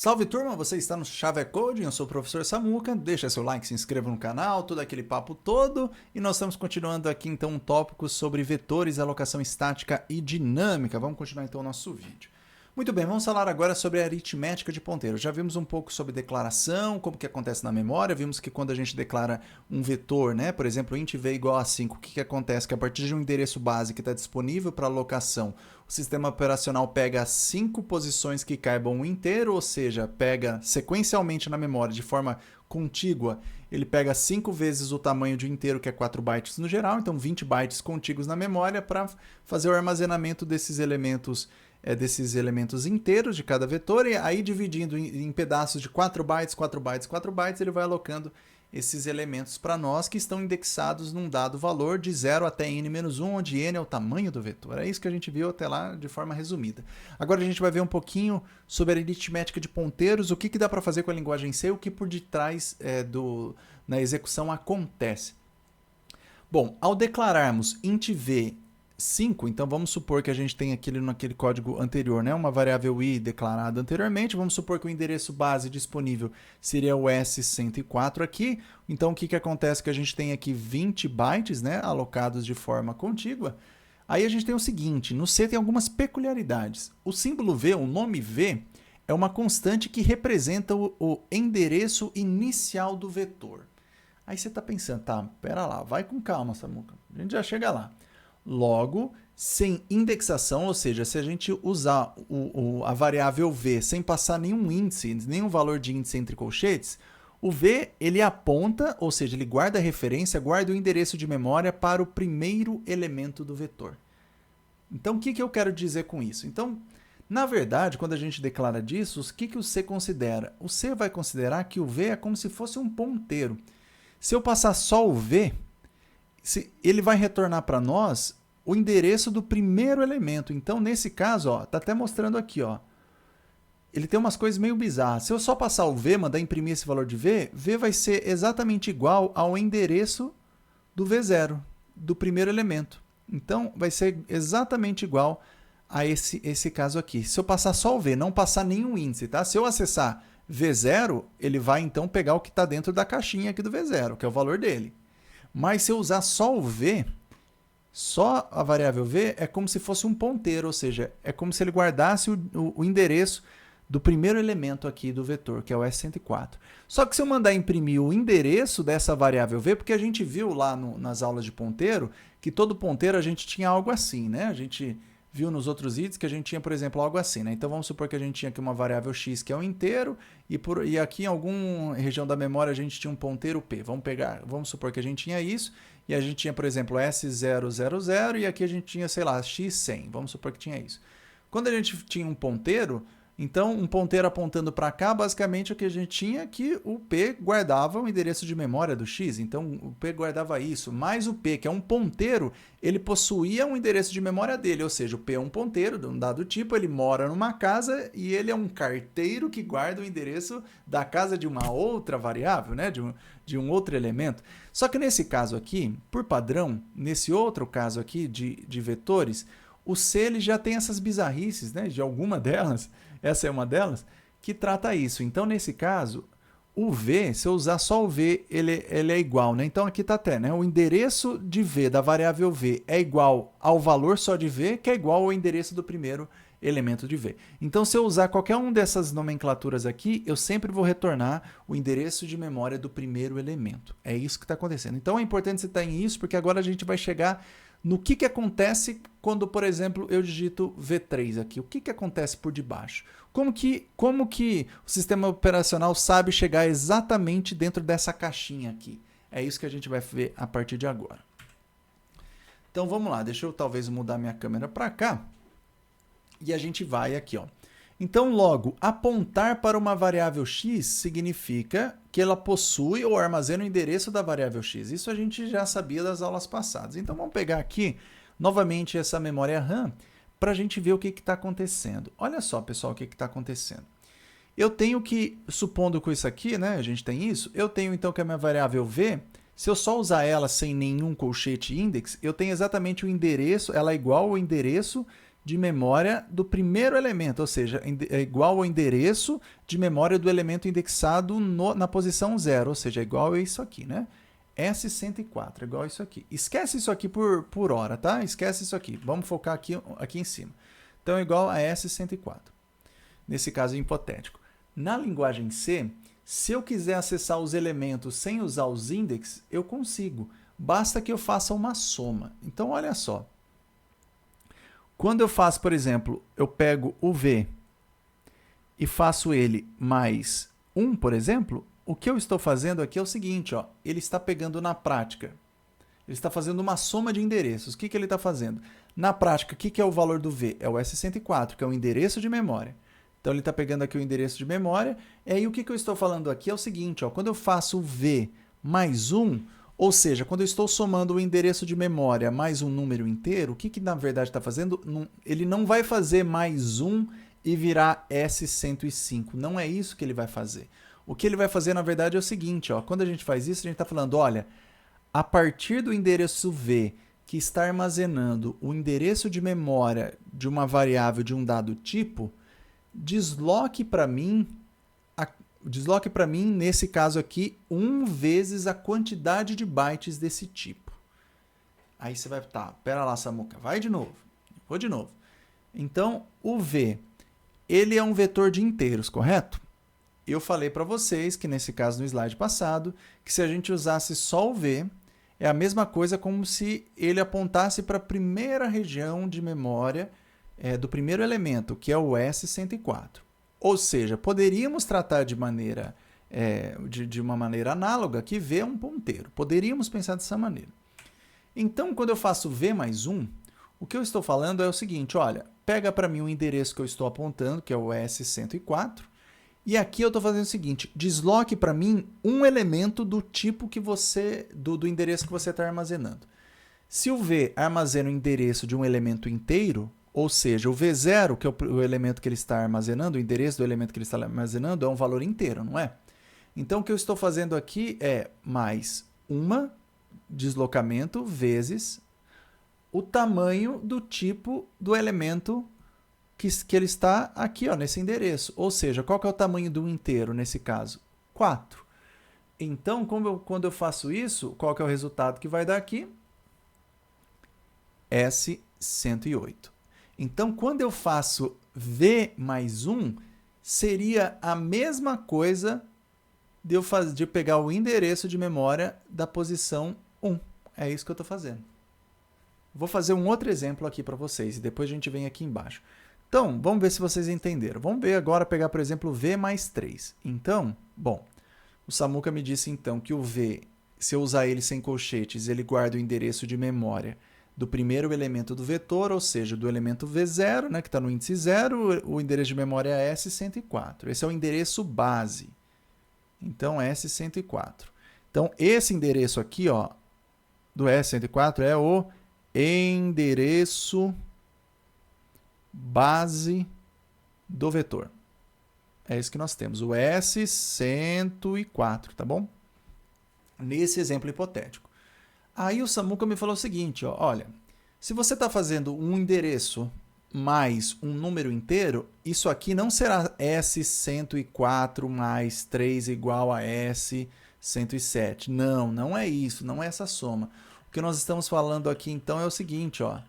Salve turma, você está no Chave Coding, eu sou o professor Samuca, deixa seu like, se inscreva no canal, todo aquele papo todo, e nós estamos continuando aqui então um tópico sobre vetores, alocação estática e dinâmica. Vamos continuar então o nosso vídeo. Muito bem, vamos falar agora sobre a aritmética de ponteiros. Já vimos um pouco sobre declaração, como que acontece na memória, vimos que quando a gente declara um vetor, né, por exemplo, int v igual a 5, o que acontece? Que a partir de um endereço base que está disponível para alocação, o sistema operacional pega as 5 posições que caibam o inteiro, ou seja, pega sequencialmente na memória de forma contígua, ele pega 5 vezes o tamanho de inteiro, que é 4 bytes no geral, então 20 bytes contíguos na memória para fazer o armazenamento desses elementos inteiros de cada vetor, e aí dividindo em pedaços de 4 bytes, 4 bytes, 4 bytes, ele vai alocando esses elementos para nós que estão indexados num dado valor de 0 até n-1, onde n é o tamanho do vetor. É isso que a gente viu até lá de forma resumida. Agora a gente vai ver um pouquinho sobre a aritmética de ponteiros, o que dá para fazer com a linguagem C, o que por detrás na execução acontece. Bom, ao declararmos int v 5, então vamos supor que a gente tem naquele código anterior, né, uma variável i declarada anteriormente, vamos supor que o endereço base disponível seria o S104 aqui, então o que acontece? Que a gente tem aqui 20 bytes, né, alocados de forma contígua. Aí a gente tem o seguinte, no C tem algumas peculiaridades. O símbolo V, o nome V, é uma constante que representa o endereço inicial do vetor. Aí você está pensando, tá, pera lá, vai com calma, Samuca, a gente já chega lá. Logo, sem indexação, ou seja, se a gente usar a variável v sem passar nenhum índice, nenhum valor de índice entre colchetes, o v ele aponta, ou seja, ele guarda a referência, guarda o endereço de memória para o primeiro elemento do vetor. Então, o que eu quero dizer com isso? Então, na verdade, quando a gente declara disso, o que o C considera? O C vai considerar que o v é como se fosse um ponteiro. Se eu passar só o v, ele vai retornar para nós o endereço do primeiro elemento. Então, nesse caso, está até mostrando aqui, ó, ele tem umas coisas meio bizarras. Se eu só passar o v, mandar imprimir esse valor de v, v vai ser exatamente igual ao endereço do v0, do primeiro elemento. Então, vai ser exatamente igual a esse caso aqui. Se eu passar só o v, não passar nenhum índice, tá? Se eu acessar v0, ele vai então pegar o que está dentro da caixinha aqui do v0, que é o valor dele. Mas se eu usar só o v, só a variável v, é como se fosse um ponteiro, ou seja, é como se ele guardasse o endereço do primeiro elemento aqui do vetor, que é o S104. Só que se eu mandar imprimir o endereço dessa variável v, porque a gente viu lá nas aulas de ponteiro, que todo ponteiro a gente tinha algo assim, né? A gente viu nos outros itens que a gente tinha, por exemplo, algo assim, né? Então vamos supor que a gente tinha aqui uma variável x que é um inteiro e aqui em alguma região da memória a gente tinha um ponteiro p. Vamos supor que a gente tinha isso e a gente tinha, por exemplo, S000 e aqui a gente tinha, sei lá, x100. Vamos supor que tinha isso. Quando a gente tinha um ponteiro, então um ponteiro apontando para cá, basicamente o que a gente tinha é que o p guardava o endereço de memória do x, então o p guardava isso, mais o p, que é um ponteiro, ele possuía um endereço de memória dele, ou seja, o p é um ponteiro de um dado tipo, ele mora numa casa e ele é um carteiro que guarda o endereço da casa de uma outra variável, né? de um outro elemento. Só que nesse caso aqui, por padrão, nesse outro caso aqui de vetores, o C ele já tem essas bizarrices, né? De alguma delas, essa é uma delas, que trata isso. Então, nesse caso, o V, se eu usar só o V, ele é igual, né? Então, aqui está até, né? O endereço de V da variável V é igual ao valor só de V, que é igual ao endereço do primeiro elemento de V. Então, se eu usar qualquer uma dessas nomenclaturas aqui, eu sempre vou retornar o endereço de memória do primeiro elemento. É isso que está acontecendo. Então, é importante você estar em isso, porque agora a gente vai chegar no que acontece quando, por exemplo, eu digito V3 aqui. O que acontece por debaixo? Como que o sistema operacional sabe chegar exatamente dentro dessa caixinha aqui? É isso que a gente vai ver a partir de agora. Então, vamos lá. Deixa eu talvez mudar minha câmera para cá. E a gente vai aqui, ó. Então, logo, apontar para uma variável x significa que ela possui ou armazena o endereço da variável x. Isso a gente já sabia das aulas passadas. Então, vamos pegar aqui, novamente, essa memória RAM para a gente ver o que está acontecendo. Olha só, pessoal, o que está acontecendo. Eu tenho que, supondo com isso aqui, né, a gente tem isso, eu tenho então que a minha variável v, se eu só usar ela sem nenhum colchete index, eu tenho exatamente o endereço, ela é igual ao endereço de memória do primeiro elemento, ou seja, é igual ao endereço de memória do elemento indexado na posição 0, ou seja, é igual a isso aqui, né? S104, é igual a isso aqui. Esquece isso aqui por hora, tá? Esquece isso aqui. Vamos focar aqui em cima. Então, é igual a S104. Nesse caso hipotético. Na linguagem C, se eu quiser acessar os elementos sem usar os index, eu consigo. Basta que eu faça uma soma. Então, olha só. Quando eu faço, por exemplo, eu pego o V e faço ele mais 1, por exemplo, o que eu estou fazendo aqui é o seguinte, ó, ele está pegando na prática. Ele está fazendo uma soma de endereços. O que ele está fazendo? Na prática, o que é o valor do V? É o S104, que é o endereço de memória. Então, ele está pegando aqui o endereço de memória. E aí, o que eu estou falando aqui é o seguinte, ó, quando eu faço o V mais 1, ou seja, quando eu estou somando o endereço de memória mais um número inteiro, o que na verdade está fazendo? Ele não vai fazer mais 1 e virar S105. Não é isso que ele vai fazer. O que ele vai fazer, na verdade, é o seguinte, ó, quando a gente faz isso, a gente está falando, olha, a partir do endereço V, que está armazenando o endereço de memória de uma variável de um dado tipo, desloque para mim, nesse caso aqui, 1 vezes a quantidade de bytes desse tipo. Aí você vai, tá, pera lá, Samuca, vai de novo. Vou de novo. Então, o V, ele é um vetor de inteiros, correto? Eu falei para vocês que, nesse caso, no slide passado, que se a gente usasse só o V, é a mesma coisa como se ele apontasse para a primeira região de memória do primeiro elemento, que é o S104. Ou seja, poderíamos tratar de uma maneira análoga que V é um ponteiro. Poderíamos pensar dessa maneira. Então, quando eu faço V mais 1, o que eu estou falando é o seguinte, olha, pega para mim o endereço que eu estou apontando, que é o S104, e aqui eu estou fazendo o seguinte, desloque para mim um elemento do tipo que do endereço que você está armazenando. Se o V armazena o endereço de um elemento inteiro, ou seja, o V0, que é o elemento que ele está armazenando, o endereço do elemento que ele está armazenando é um valor inteiro, não é? Então, o que eu estou fazendo aqui é mais uma deslocamento vezes o tamanho do tipo do elemento que ele está aqui, ó, nesse endereço. Ou seja, qual que é o tamanho do inteiro nesse caso? 4. Então, quando eu faço isso, qual que é o resultado que vai dar aqui? S108. Então, quando eu faço V mais 1, seria a mesma coisa de pegar o endereço de memória da posição 1. É isso que eu estou fazendo. Vou fazer um outro exemplo aqui para vocês e depois a gente vem aqui embaixo. Então, vamos ver se vocês entenderam. Vamos ver agora, pegar, por exemplo, V mais 3. Então, bom, o Samuca me disse então que o V, se eu usar ele sem colchetes, ele guarda o endereço de memória do primeiro elemento do vetor, ou seja, do elemento V0, né, que está no índice 0, o endereço de memória é S104. Esse é o endereço base. Então, S104. Então, esse endereço aqui, ó, do S104 é o endereço base do vetor. É isso que nós temos, o S104, tá bom? Nesse exemplo hipotético. Aí o Samuca me falou o seguinte, ó, olha, se você está fazendo um endereço mais um número inteiro, isso aqui não será S104 mais 3 igual a S107. Não, não é isso, não é essa soma. O que nós estamos falando aqui, então, é o seguinte, ó.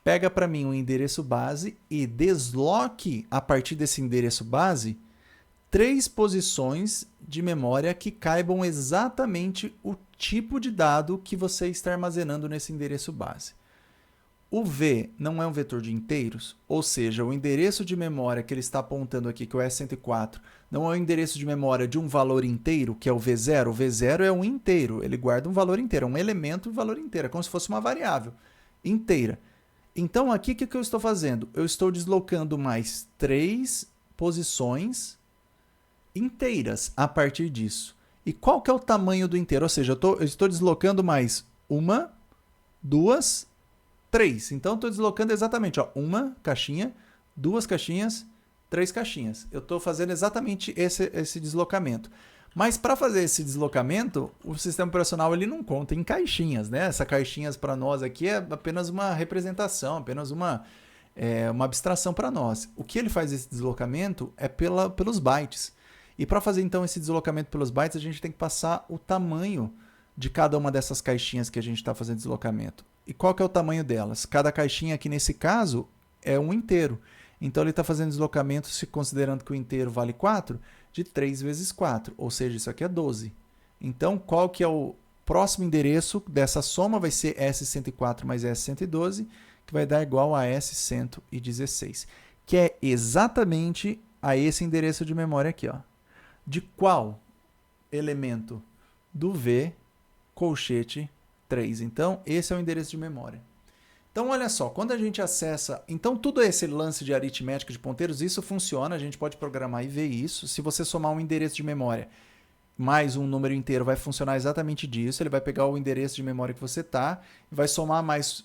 Pega para mim um endereço base e desloque, a partir desse endereço base, 3 posições de memória que caibam exatamente o tipo de dado que você está armazenando nesse endereço base. O V não é um vetor de inteiros, ou seja, o endereço de memória que ele está apontando aqui, que é o S104, não é o endereço de memória de um valor inteiro, que é o V0. O V0 é um inteiro, ele guarda um valor inteiro, é um elemento de valor inteiro, é como se fosse uma variável inteira. Então, aqui, o que eu estou fazendo? Eu estou deslocando mais 3 posições inteiras a partir disso. E qual que é o tamanho do inteiro? Ou seja, eu estou deslocando mais 1, 2, 3. Então, eu estou deslocando exatamente, ó, 1 caixinha, 2 caixinhas, 3 caixinhas. Eu estou fazendo exatamente esse deslocamento. Mas para fazer esse deslocamento, o sistema operacional ele não conta em caixinhas, né? Essas caixinhas para nós aqui é apenas uma representação, apenas uma é uma abstração para nós. O que ele faz esse deslocamento é pelos bytes. E para fazer então esse deslocamento pelos bytes, a gente tem que passar o tamanho de cada uma dessas caixinhas que a gente está fazendo deslocamento. E qual que é o tamanho delas? Cada caixinha aqui nesse caso é um inteiro. Então ele está fazendo deslocamento, se considerando que o inteiro vale 4, de 3 vezes 4, ou seja, isso aqui é 12. Então qual que é o próximo endereço dessa soma? Vai ser S104 mais S112, que vai dar igual a S116, que é exatamente a esse endereço de memória aqui, ó. De qual elemento? Do V colchete 3. Então, esse é o endereço de memória. Então, olha só, quando a gente acessa... Então, tudo esse lance de aritmética de ponteiros, isso funciona, a gente pode programar e ver isso. Se você somar um endereço de memória mais um número inteiro, vai funcionar exatamente disso. Ele vai pegar o endereço de memória que você está e vai somar mais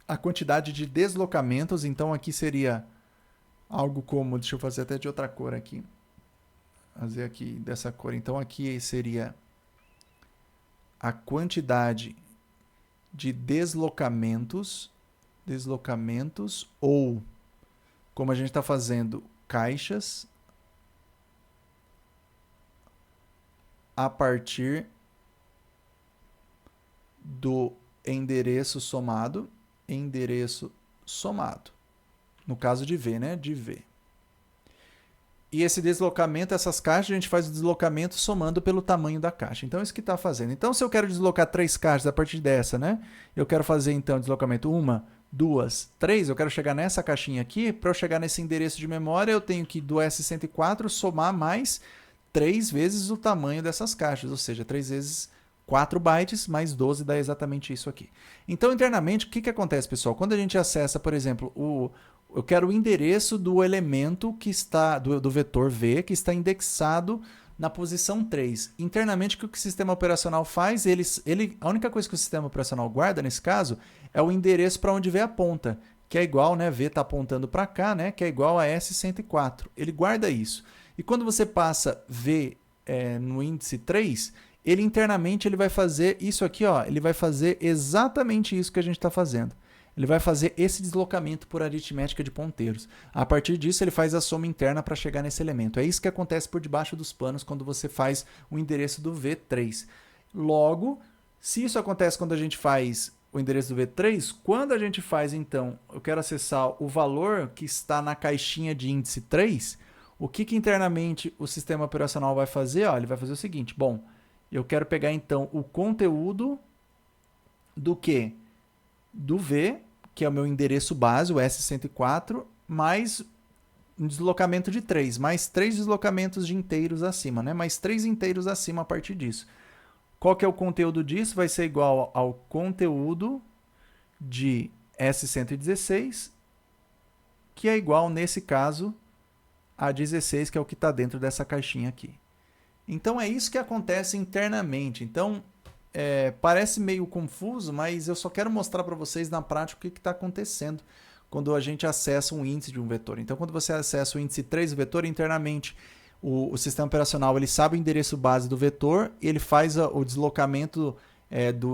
a quantidade de deslocamentos. Então, aqui seria algo como... Deixa eu fazer até de outra cor aqui. Fazer aqui dessa cor. Então, aqui seria a quantidade de deslocamentos ou, como a gente está fazendo, caixas a partir do endereço somado. No caso de V, né? De V. E esse deslocamento, essas caixas, a gente faz o deslocamento somando pelo tamanho da caixa. Então, é isso que está fazendo. Então, se eu quero deslocar 3 caixas a partir dessa, né? Eu quero fazer, então, deslocamento 1, 2, 3. Eu quero chegar nessa caixinha aqui. Para eu chegar nesse endereço de memória, eu tenho que, do S104, somar mais 3 vezes o tamanho dessas caixas. Ou seja, 3 vezes 4 bytes mais 12 dá exatamente isso aqui. Então, internamente, o que acontece, pessoal? Quando a gente acessa, por exemplo, eu quero o endereço do elemento que está, do vetor V, que está indexado na posição 3. Internamente, o que o sistema operacional faz? A única coisa que o sistema operacional guarda, nesse caso, é o endereço para onde V aponta, que é igual, né? V está apontando para cá, né? Que é igual a S104. Ele guarda isso. E quando você passa V no índice 3, ele internamente vai fazer isso aqui, ó. Ele vai fazer exatamente isso que a gente está fazendo. Ele vai fazer esse deslocamento por aritmética de ponteiros. A partir disso, ele faz a soma interna para chegar nesse elemento. É isso que acontece por debaixo dos panos quando você faz o endereço do V3. Logo, se isso acontece quando a gente faz o endereço do V3, quando a gente faz, então, eu quero acessar o valor que está na caixinha de índice 3, o que internamente o sistema operacional vai fazer? Ó, ele vai fazer o seguinte, bom, eu quero pegar, então, o conteúdo do quê? Do V, que é o meu endereço base, o S104, mais um deslocamento de 3, mais 3 deslocamentos de inteiros acima, né? Mais 3 inteiros acima a partir disso. Qual que é o conteúdo disso? Vai ser igual ao conteúdo de S116, que é igual, nesse caso, a 16, que é o que está dentro dessa caixinha aqui. Então, é isso que acontece internamente. Então, parece meio confuso, mas eu só quero mostrar para vocês na prática o que está acontecendo quando a gente acessa um índice de um vetor. Então, quando você acessa o índice 3 do vetor, internamente o sistema operacional ele sabe o endereço base do vetor e ele faz o deslocamento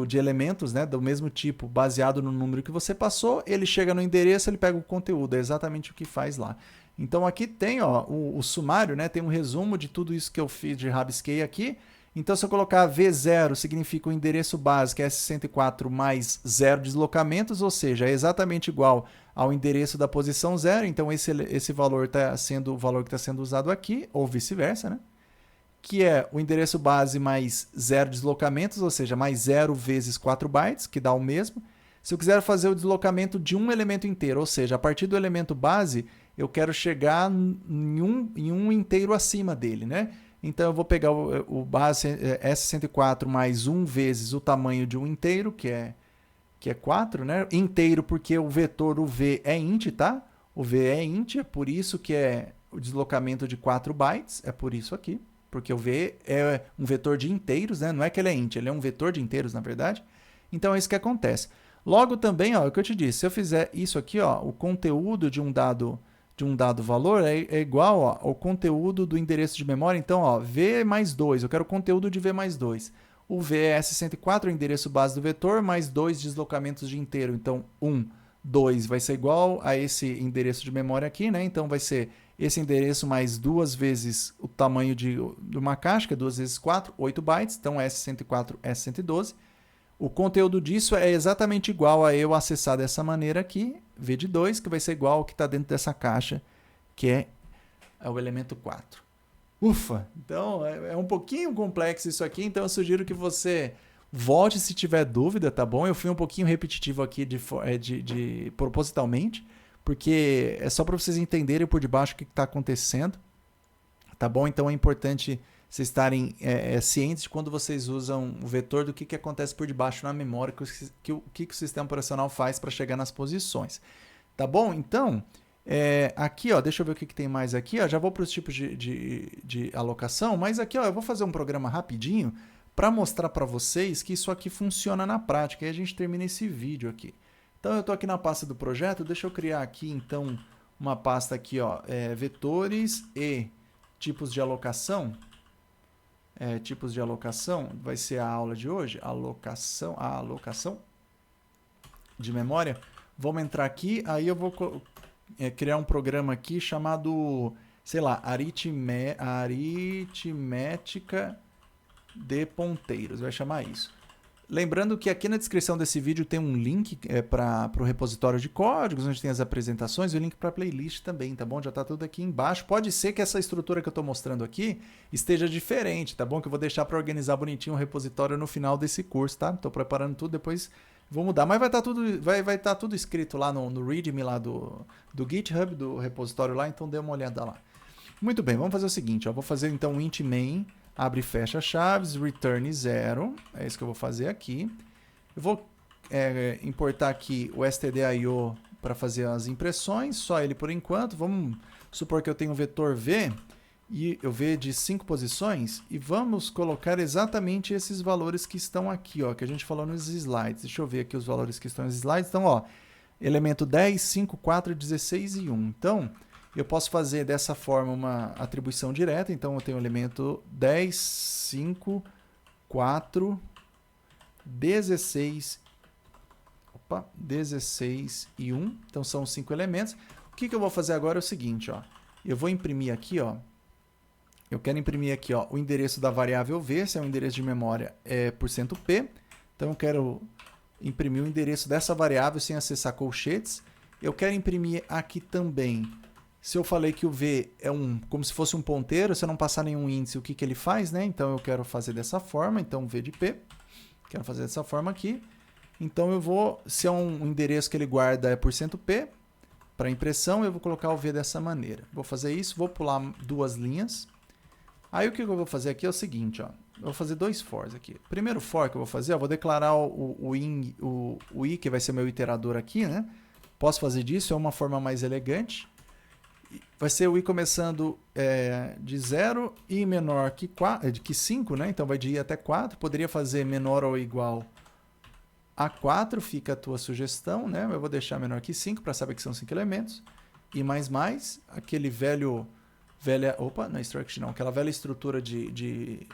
de elementos, né, do mesmo tipo, baseado no número que você passou. Ele chega no endereço, ele pega o conteúdo, é exatamente o que faz lá. Então, aqui tem o sumário, né, tem um resumo de tudo isso que eu fiz, de rabisquei aqui. Então, se eu colocar V0, significa o endereço base, que é S104 mais 0 deslocamentos, ou seja, é exatamente igual ao endereço da posição 0. Então, esse valor está sendo o valor que está sendo usado aqui, ou vice-versa, né? Que é o endereço base mais 0 deslocamentos, ou seja, mais 0 vezes 4 bytes, que dá o mesmo. Se eu quiser fazer o deslocamento de um elemento inteiro, ou seja, a partir do elemento base, eu quero chegar em um inteiro acima dele, né? Então, eu vou pegar o base S104 mais 1 vezes o tamanho de um inteiro, que é 4, né? Inteiro porque o vetor, o V, é int, tá? O V é int, é por isso que é o deslocamento de 4 bytes, é por isso aqui. Porque o V é um vetor de inteiros, né? Não é que ele é int, ele é um vetor de inteiros, na verdade. Então, é isso que acontece. Logo também, ó, é o que eu te disse, se eu fizer isso aqui, ó, o conteúdo de um dado valor é igual ó, ao conteúdo do endereço de memória. Então, ó, V mais 2, eu quero o conteúdo de V mais 2. O V é S104, o endereço base do vetor, mais 2 deslocamentos de inteiro. Então, 1, 2 vai ser igual a esse endereço de memória aqui, né? Então vai ser esse endereço mais 2 vezes o tamanho de uma caixa, que é 2 vezes 4, 8 bytes, então S104, S112. O conteúdo disso é exatamente igual a eu acessar dessa maneira aqui, V de 2, que vai ser igual ao que está dentro dessa caixa, que é o elemento 4. Ufa! Então, é um pouquinho complexo isso aqui, então eu sugiro que você volte se tiver dúvida, tá bom? Eu fui um pouquinho repetitivo aqui propositalmente, porque é só para vocês entenderem por debaixo o que está acontecendo, tá bom? Então é importante vocês estarem cientes de quando vocês usam o vetor do que acontece por debaixo na memória, o que o sistema operacional faz para chegar nas posições. Tá bom? Então, aqui, ó, deixa eu ver o que tem mais aqui. Ó, já vou para os tipos de alocação, mas aqui ó, eu vou fazer um programa rapidinho para mostrar para vocês que isso aqui funciona na prática. E a gente termina esse vídeo aqui. Então, eu estou aqui na pasta do projeto. Deixa eu criar aqui, então, uma pasta aqui, ó, vetores e tipos de alocação. Tipos de alocação, vai ser a aula de hoje, a alocação de memória. Vamos entrar aqui, aí eu vou criar um programa aqui chamado, sei lá, aritmética de ponteiros, vai chamar isso. Lembrando que aqui na descrição desse vídeo tem um link para o repositório de códigos, onde tem as apresentações, e o link para a playlist também, tá bom? Já está tudo aqui embaixo. Pode ser que essa estrutura que eu estou mostrando aqui esteja diferente, tá bom? Que eu vou deixar para organizar bonitinho o repositório no final desse curso, tá? Estou preparando tudo, depois vou mudar. Mas vai estar tudo escrito lá no README lá do GitHub, do repositório lá, então dê uma olhada lá. Muito bem, vamos fazer o seguinte, ó, vou fazer então um int main, abre e fecha chaves, return 0, é isso que eu vou fazer aqui. Eu vou importar aqui o stdio para fazer as impressões, só ele por enquanto. Vamos supor que eu tenho um vetor V, e o V de 5 posições, e vamos colocar exatamente esses valores que estão aqui, ó, que a gente falou nos slides. Deixa eu ver aqui os valores que estão nos slides. Então, ó, elemento 10, 5, 4, 16 e 1. Então, eu posso fazer dessa forma uma atribuição direta. Então, eu tenho o elemento 10, 5, 4, 16, 16 e 1. Então, são 5 elementos. O que eu vou fazer agora é o seguinte, ó. Eu vou imprimir aqui, ó. Eu quero imprimir aqui, ó, o endereço da variável V, se é o endereço de memória, é %p. Então, eu quero imprimir o endereço dessa variável sem acessar colchetes. Eu quero imprimir aqui também. Se eu falei que o V é como se fosse um ponteiro, se eu não passar nenhum índice, o que ele faz, né? Então, eu quero fazer dessa forma. Então, V de P. Quero fazer dessa forma aqui. Então, eu vou, se é um endereço que ele guarda é %p, para impressão, eu vou colocar o V dessa maneira. Vou fazer isso, vou pular 2 linhas. Aí, o que eu vou fazer aqui é o seguinte, ó. Eu vou fazer 2 fors aqui. Primeiro for que eu vou fazer, eu vou declarar o i, que vai ser meu iterador aqui, né? Posso fazer disso, é uma forma mais elegante. Vai ser o i começando de 0 e menor que 5, né? Então vai de i até 4. Poderia fazer menor ou igual a 4, fica a tua sugestão, né? Eu vou deixar menor que 5 para saber que são 5 elementos. E mais, aquele aquela velha estrutura de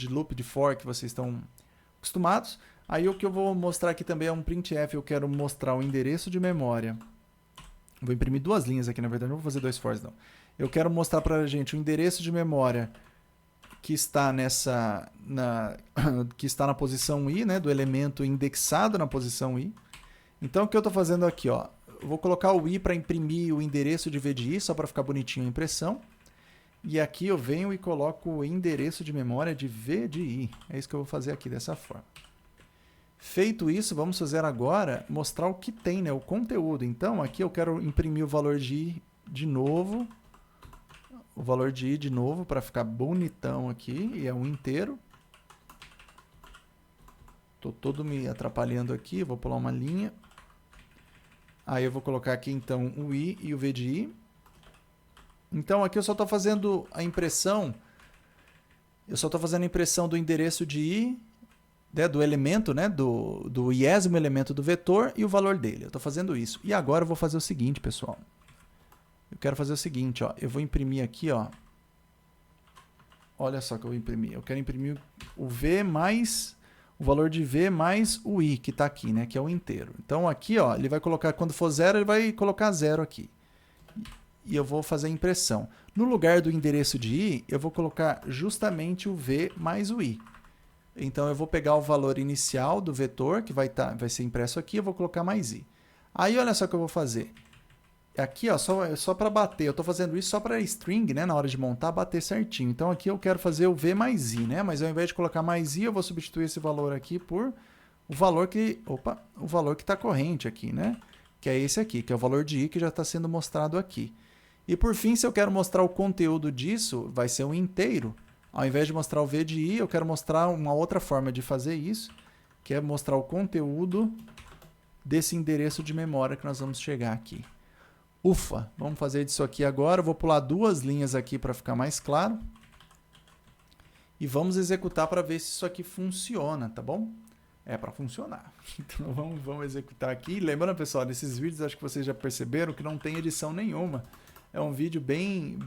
loop de for que vocês estão acostumados. Aí o que eu vou mostrar aqui também é um printf. Eu quero mostrar o endereço de memória. Vou imprimir 2 linhas aqui, na verdade, não vou fazer 2 fors, não. Eu quero mostrar para a gente o endereço de memória que está que está na posição i, né, do elemento indexado na posição i. Então, o que eu estou fazendo aqui, ó, eu vou colocar o i para imprimir o endereço de v de i, só para ficar bonitinho a impressão. E aqui eu venho e coloco o endereço de memória de v de i. É isso que eu vou fazer aqui dessa forma. Feito isso, vamos fazer agora, mostrar o que tem, né, o conteúdo. Então, aqui eu quero imprimir o valor de i de novo. O valor de i de novo, para ficar bonitão aqui, e é um inteiro. Estou todo me atrapalhando aqui, vou pular uma linha. Aí eu vou colocar aqui, então, o i e o v de i. Então, aqui eu só estou fazendo a impressão. Eu só estou fazendo a impressão do endereço de i, né, do elemento, né, do iésimo elemento do vetor e o valor dele. Eu estou fazendo isso. E agora eu vou fazer o seguinte, pessoal. Eu quero fazer o seguinte, ó. Eu vou imprimir aqui, ó. Olha só que eu vou imprimir. Eu quero imprimir o V mais o valor de V mais o I, que está aqui, né? Que é o inteiro. Então aqui, ó, ele vai colocar, quando for 0, ele vai colocar 0 aqui. E eu vou fazer a impressão. No lugar do endereço de I, eu vou colocar justamente o V mais o I. Então eu vou pegar o valor inicial do vetor, que vai ser impresso aqui, eu vou colocar mais I. Aí olha só o que eu vou fazer. Aqui, ó, só para bater, eu estou fazendo isso só para string, né, na hora de montar, bater certinho. Então aqui eu quero fazer o V mais I, né, mas ao invés de colocar mais I, eu vou substituir esse valor aqui por o valor que está corrente aqui, né, que é esse aqui, que é o valor de I que já está sendo mostrado aqui. E por fim, se eu quero mostrar o conteúdo disso, vai ser um inteiro. Ao invés de mostrar o V de I, eu quero mostrar uma outra forma de fazer isso, que é mostrar o conteúdo desse endereço de memória que nós vamos chegar aqui. Ufa, vamos fazer isso aqui agora. Eu vou pular 2 linhas aqui para ficar mais claro. E vamos executar para ver se isso aqui funciona, tá bom? É para funcionar. Então vamos executar aqui. Lembrando, pessoal, nesses vídeos acho que vocês já perceberam que não tem edição nenhuma. É um vídeo bem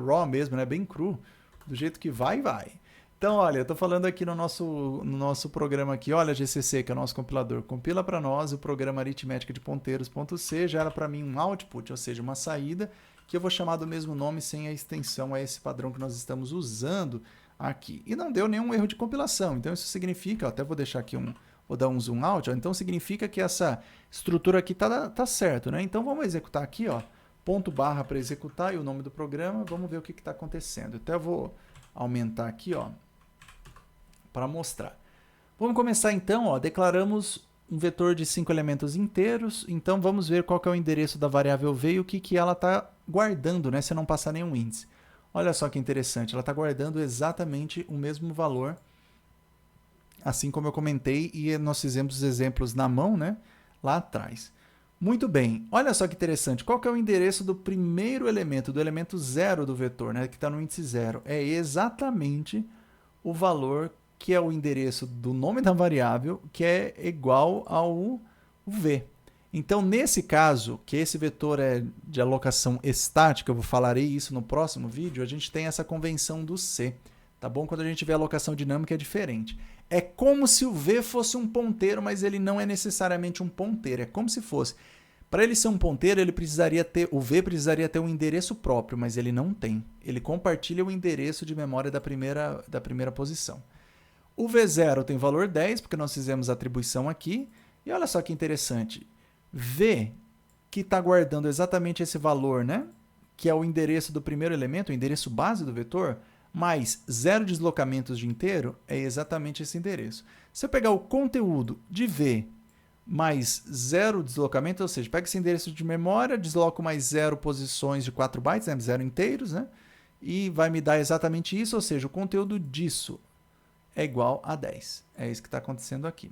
raw mesmo, né? Bem cru. Do jeito que vai, vai. Então, olha, eu estou falando aqui no nosso programa aqui, olha, GCC, que é o nosso compilador, compila para nós o programa aritmética de ponteiros.c, gera para mim um output, ou seja, uma saída, que eu vou chamar do mesmo nome sem a extensão a esse padrão que nós estamos usando aqui. E não deu nenhum erro de compilação, então isso significa, ó, até vou deixar aqui vou dar um zoom out, ó, então significa que essa estrutura aqui tá certo, né? Então vamos executar aqui, ó, ponto barra para executar e o nome do programa, vamos ver o que está acontecendo. Até vou aumentar aqui, ó, para mostrar. Vamos começar então, ó, declaramos um vetor de 5 elementos inteiros, então vamos ver qual que é o endereço da variável V e o que ela está guardando, né, se não passar nenhum índice. Olha só que interessante, ela está guardando exatamente o mesmo valor, assim como eu comentei, e nós fizemos os exemplos na mão, né, lá atrás. Muito bem, olha só que interessante, qual que é o endereço do primeiro elemento, do elemento 0 do vetor, né, que está no índice 0? É exatamente o valor que é o endereço do nome da variável, que é igual ao V. Então, nesse caso, que esse vetor é de alocação estática, eu falarei isso no próximo vídeo, a gente tem essa convenção do C, tá bom? Quando a gente vê a alocação dinâmica é diferente. É como se o V fosse um ponteiro, mas ele não é necessariamente um ponteiro, é como se fosse. Para ele ser um ponteiro, o V precisaria ter um endereço próprio, mas ele não tem. Ele compartilha o endereço de memória da primeira posição. O V0 tem valor 10, porque nós fizemos a atribuição aqui. E olha só que interessante. V, que está guardando exatamente esse valor, né? Que é o endereço do primeiro elemento, o endereço base do vetor, mais 0 deslocamentos de inteiro, é exatamente esse endereço. Se eu pegar o conteúdo de V mais 0 deslocamento, ou seja, pega esse endereço de memória, desloco mais 0 posições de 4 bytes, né? 0 inteiros, né? E vai me dar exatamente isso, ou seja, o conteúdo disso é igual a 10. É isso que está acontecendo aqui.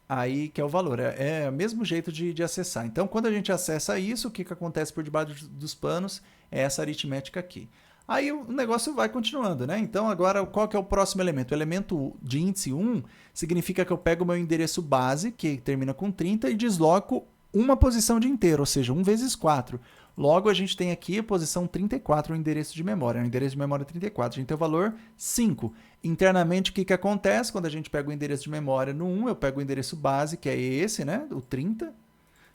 Aí que é o valor. É o mesmo jeito de acessar. Então, quando a gente acessa isso, o que acontece por debaixo dos panos é essa aritmética aqui. Aí o negócio vai continuando, né? Então, agora, qual que é o próximo elemento? O elemento de índice 1 significa que eu pego o meu endereço base, que termina com 30, e desloco uma posição de inteiro, ou seja, 1 vezes 4. Logo, a gente tem aqui a posição 34, o endereço de memória. O endereço de memória 34, a gente tem o valor 5. Internamente, o que acontece? Quando a gente pega o endereço de memória no 1, eu pego o endereço base, que é esse, né? O 30.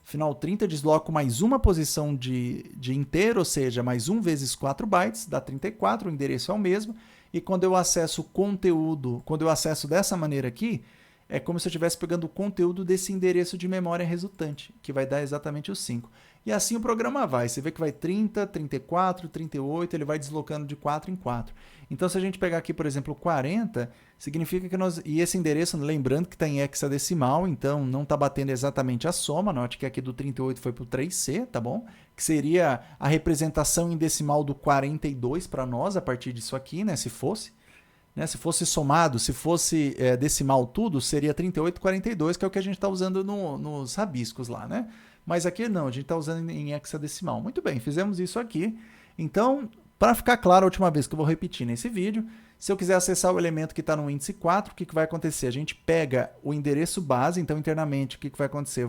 Final 30, desloco mais uma posição de inteiro, ou seja, mais 1 vezes 4 bytes, dá 34, o endereço é o mesmo. E quando eu acesso o conteúdo, quando eu acesso dessa maneira aqui, é como se eu estivesse pegando o conteúdo desse endereço de memória resultante, que vai dar exatamente os 5. E assim o programa vai. Você vê que vai 30, 34, 38, ele vai deslocando de 4 em 4. Então, se a gente pegar aqui, por exemplo, 40, significa que nós... E esse endereço, lembrando que está em hexadecimal, então não está batendo exatamente a soma. Note que aqui do 38 foi para o 3C, tá bom? Que seria a representação em decimal do 42 para nós, a partir disso aqui, né? Se fosse. Né? Se fosse somado, se fosse decimal tudo, seria 3842, que é o que a gente está usando nos rabiscos lá, né? Mas aqui não, a gente está usando em hexadecimal. Muito bem, fizemos isso aqui. Então, para ficar claro, a última vez que eu vou repetir nesse vídeo, se eu quiser acessar o elemento que está no índice 4, o que vai acontecer? A gente pega o endereço base, então internamente o que vai acontecer?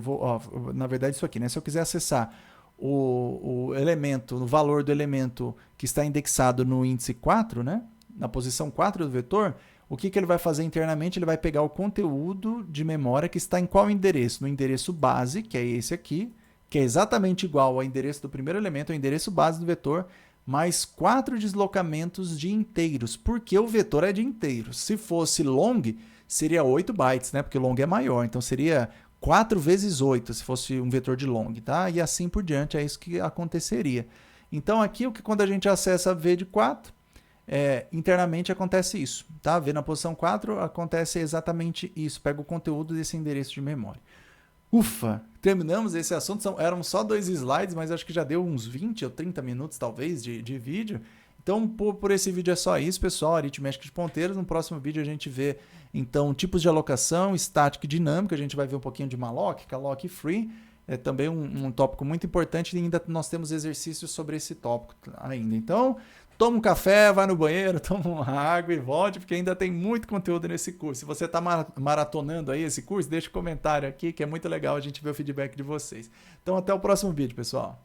Na verdade isso aqui, né? Se eu quiser acessar o elemento, o valor do elemento que está indexado no índice 4, né? Na posição 4 do vetor, o que ele vai fazer internamente? Ele vai pegar o conteúdo de memória que está em qual endereço? No endereço base, que é esse aqui, que é exatamente igual ao endereço do primeiro elemento, ao endereço base do vetor, mais 4 deslocamentos de inteiros, porque o vetor é de inteiros. Se fosse long, seria 8 bytes, né? Porque long é maior, então seria 4 vezes 8, se fosse um vetor de long, tá? E assim por diante, é isso que aconteceria. Então aqui, quando a gente acessa V de 4, internamente acontece isso, tá? V na posição 4 acontece exatamente isso, pega o conteúdo desse endereço de memória. Ufa, terminamos esse assunto, eram só 2 slides, mas acho que já deu uns 20 ou 30 minutos talvez de vídeo. Então, por esse vídeo é só isso, pessoal, aritmética de ponteiros. No próximo vídeo a gente vê, então, tipos de alocação, estática e dinâmica. A gente vai ver um pouquinho de malloc, calloc e free. É também um tópico muito importante e ainda nós temos exercícios sobre esse tópico ainda. Então, toma um café, vai no banheiro, toma uma água e volte, porque ainda tem muito conteúdo nesse curso. Se você está maratonando aí esse curso, deixa um comentário aqui, que é muito legal a gente ver o feedback de vocês. Então, até o próximo vídeo, pessoal.